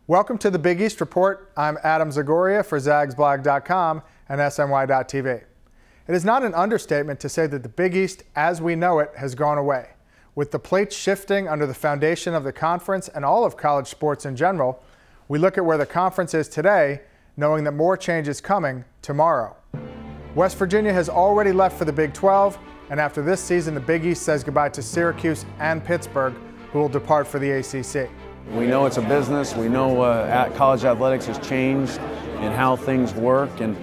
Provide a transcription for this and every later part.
Welcome to the Big East Report. I'm Adam Zagoria for zagsblog.com and sny.tv. It is not an understatement to say that the Big East, as we know it, has gone away. With the plates shifting under the foundation of the conference and all of college sports in general, we look at where the conference is today, knowing that more change is coming tomorrow. West Virginia has already left for the Big 12, and after this season, the Big East says goodbye to Syracuse and Pittsburgh, who will depart for the ACC. We know it's a business. We know college athletics has changed and how things work, and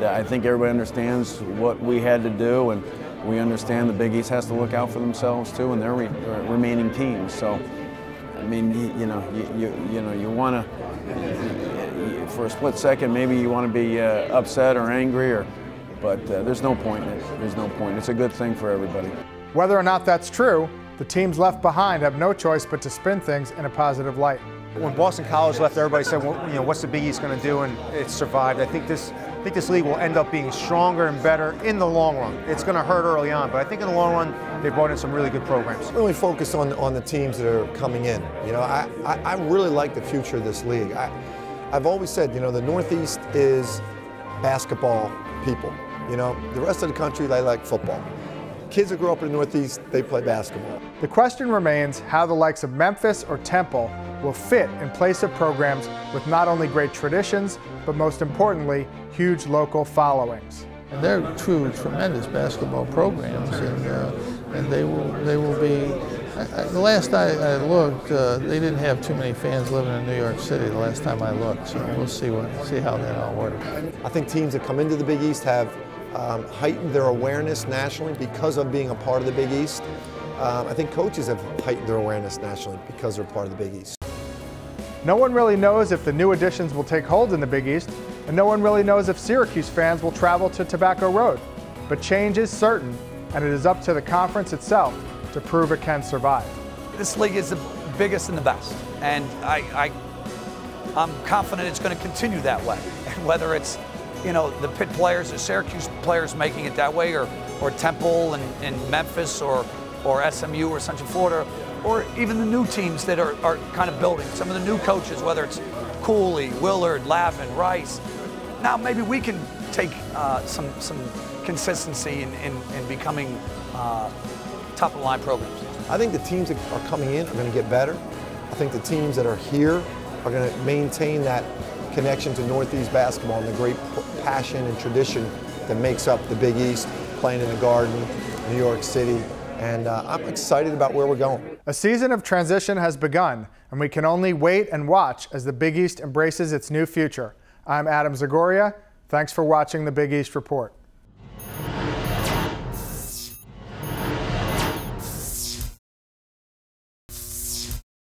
I think everybody understands what we had to do, and we understand the Big East has to look out for themselves too and their remaining teams. So, I mean, you want to, for a split second, maybe you want to be upset or angry, but there's no point in it. There's no point. It's a good thing for everybody. Whether or not that's true, the teams left behind have no choice but to spin things in a positive light. When Boston College left, everybody said, well, what's the Big East going to do? And it survived. I think this league will end up being stronger and better in the long run. It's going to hurt early on, but I think in the long run, they brought in some really good programs. Really focus on the teams that are coming in. I really like the future of this league. I've always said, the Northeast is basketball people. The rest of the country, they like football. Kids that grow up in the Northeast, they play basketball. The question remains how the likes of Memphis or Temple will fit in place of programs with not only great traditions, but most importantly, huge local followings. And they're tremendous basketball programs, and they will be. The last I looked, they didn't have too many fans living in New York City the last time I looked, so we'll see how that all works. I think teams that come into the Big East have heightened their awareness nationally because of being a part of the Big East. I think coaches have heightened their awareness nationally because they're part of the Big East. No one really knows if the new additions will take hold in the Big East, and no one really knows if Syracuse fans will travel to Tobacco Road. But change is certain, and it is up to the conference itself to prove it can survive. This league is the biggest and the best, and I'm confident it's going to continue that way. And whether it's the Pitt players, the Syracuse players making it that way, or Temple and Memphis, or SMU or Central Florida, or even the new teams that are kind of building. Some of the new coaches, whether it's Cooley, Willard, Lavin, Rice. Now maybe we can take some consistency in becoming top-of-the-line programs. I think the teams that are coming in are going to get better. I think the teams that are here are going to maintain that connection to Northeast basketball and the great passion and tradition that makes up the Big East, playing in the Garden, New York City, and I'm excited about where we're going. A season of transition has begun, and we can only wait and watch as the Big East embraces its new future. I'm Adam Zagoria. Thanks for watching the Big East Report.